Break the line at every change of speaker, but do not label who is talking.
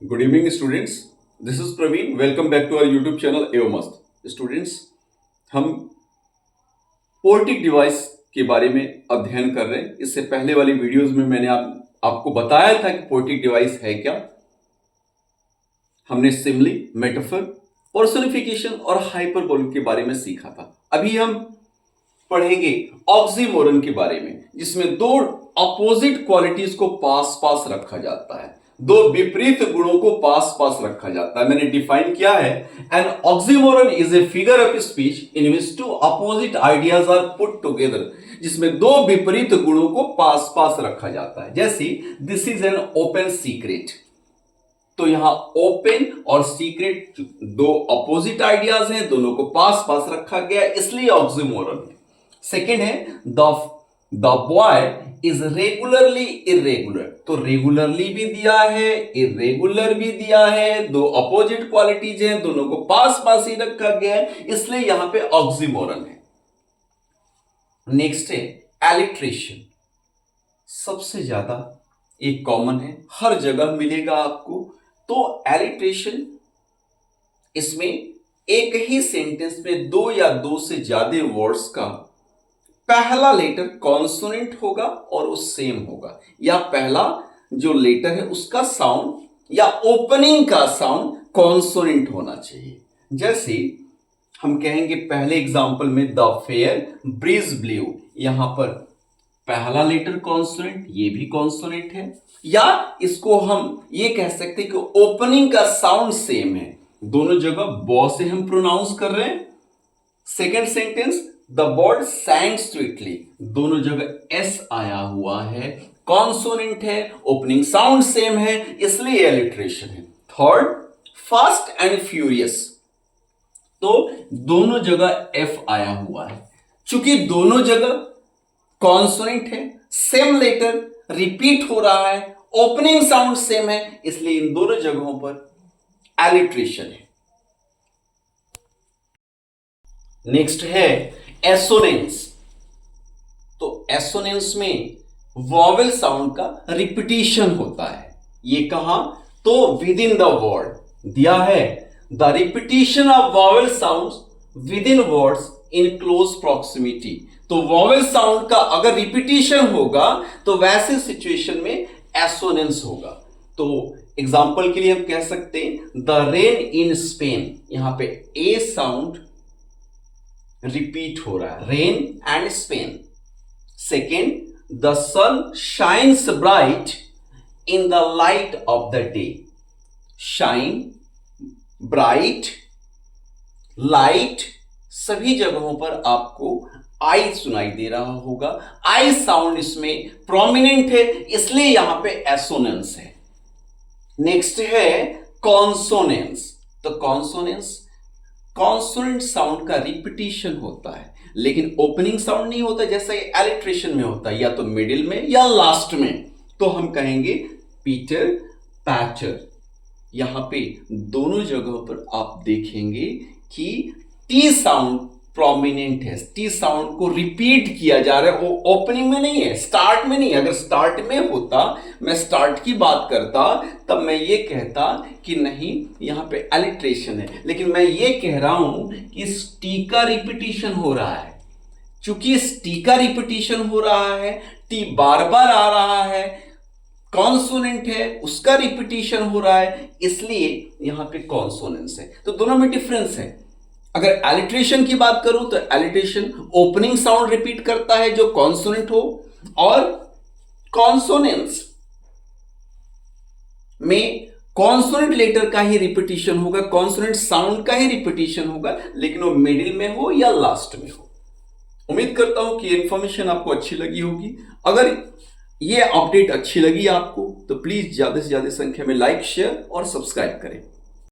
Good evening students, this is Praveen. Welcome back to our YouTube channel एओ मस्त। Students, हम poetic device के बारे में अध्ययन कर रहे हैं। इससे पहले वाली वीडियोस में मैंने आपको बताया था कि पोएटिक डिवाइस है क्या। हमने सिमली, मेटाफर, पर्सोनिफिकेशन और हाइपरबोल के बारे में सीखा था। अभी हम पढ़ेंगे ऑक्सीमोरन के बारे में, जिसमें दो अपोजिट क्वालिटीज को पास पास रखा जाता है, दो विपरीत गुणों को पास पास रखा जाता है। मैंने डिफाइन किया है, an oxymoron is a figure of speech in which two opposite ideas are put together, जिसमें दो विपरीत गुणों को पास पास रखा जाता है। जैसे this is an open secret, तो यहां ओपन और सीक्रेट दो अपोजिट आइडियाज हैं, दोनों को पास पास रखा गया, इसलिए ऑक्सीमोरन है। सेकेंड है the boy is regularly irregular, तो रेगुलरली भी दिया है, इरेगुलर भी दिया है, दो अपोजिट क्वालिटीज हैं, दोनों को पास पास ही रखा गया है, इसलिए यहां पे ऑक्सीमोरन है। नेक्स्ट है एलिट्रेशन। सबसे ज्यादा एक कॉमन है, हर जगह मिलेगा आपको। तो एलिट्रेशन, इसमें एक ही सेंटेंस में दो या दो से ज्यादा वर्ड्स का पहला लेटर कॉन्सोनेंट होगा और वो सेम होगा, या पहला जो लेटर है उसका साउंड या ओपनिंग का साउंड कॉन्सोनेंट होना चाहिए। जैसे हम कहेंगे पहले एग्जांपल में द फेयर ब्रीज ब्लू, यहां पर पहला लेटर कॉन्सोनेंट, ये भी कॉन्सोनेंट है, या इसको हम ये कह सकते हैं कि ओपनिंग का साउंड सेम है, दोनों जगह बॉ से हम प्रोनाउंस कर रहे हैं। Second sentence the bird sang sweetly, दोनों जगह एस आया हुआ है, कॉन्सोनेंट है, ओपनिंग साउंड सेम है, इसलिए एलिट्रेशन है। थर्ड फास्ट एंड फ्यूरियस, तो दोनों जगह एफ आया हुआ है, चूंकि दोनों जगह कॉन्सोनेंट है, सेम लेटर रिपीट हो रहा है, ओपनिंग साउंड सेम है, इसलिए इन दोनों जगहों पर एलिट्रेशन है। नेक्स्ट है एसोनेंस। तो एसोनेंस में वॉवेल साउंड का रिपीटिशन होता है। ये कहां? तो विद इन द वर्ड दिया है, the repetition of vowel sounds with in words in close proximity. तो वॉवेल साउंड का अगर रिपीटिशन होगा तो वैसे सिचुएशन में एसोनेंस होगा। तो एग्जाम्पल के लिए हम कह सकते हैं द रेन इन स्पेन, यहां पे ए साउंड रिपीट हो रहा है, rain and Spain. Second the sun shines bright in the light of the day, shine, bright, light, सभी जगहों पर आपको आई सुनाई दे रहा होगा। आई साउंड इसमें प्रोमिनेंट है, इसलिए यहां पे एसोनेंस है। नेक्स्ट है कॉन्सोनेंस। तो कॉन्सोनेंस, कॉन्सोनेंट साउंड का रिपीटिशन होता है, लेकिन ओपनिंग साउंड नहीं होता जैसा एलिट्रेशन में होता है, या तो मिडिल में या लास्ट में। तो हम कहेंगे पीटर, पैटर। यहां पे दोनों जगहों पर आप देखेंगे कि टी साउंड प्रोमिनेंट है, टी साउंड को रिपीट किया जा रहा है, वो ओपनिंग में नहीं है, स्टार्ट में नहीं। अगर स्टार्ट में होता, मैं स्टार्ट की बात करता, तब मैं ये कहता कि नहीं यहां पे एलिट्रेशन है, लेकिन मैं ये कह रहा हूं कि इस टी का रिपीटिशन हो रहा है। चूंकि इस टी का रिपीटिशन हो रहा है, टी बार बार आ रहा है, कॉन्सोनेंट है, उसका रिपीटिशन हो रहा है, इसलिए यहां पे कॉन्सोनेंस है। तो दोनों में डिफरेंस है। अगर एलिट्रेशन की बात करूं तो एलिट्रेशन ओपनिंग साउंड रिपीट करता है जो कॉन्सोनेंट हो, और कॉन्सोनेंस में कॉन्सोनेंट लेटर का ही रिपीटिशन होगा, कॉन्सोनेंट साउंड का ही रिपीटिशन होगा, लेकिन वो मिडिल में हो या लास्ट में हो। उम्मीद करता हूं कि इंफॉर्मेशन आपको अच्छी लगी होगी। अगर ये अपडेट अच्छी लगी आपको तो प्लीज ज्यादा से ज्यादा संख्या में लाइक, शेयर और सब्सक्राइब करें।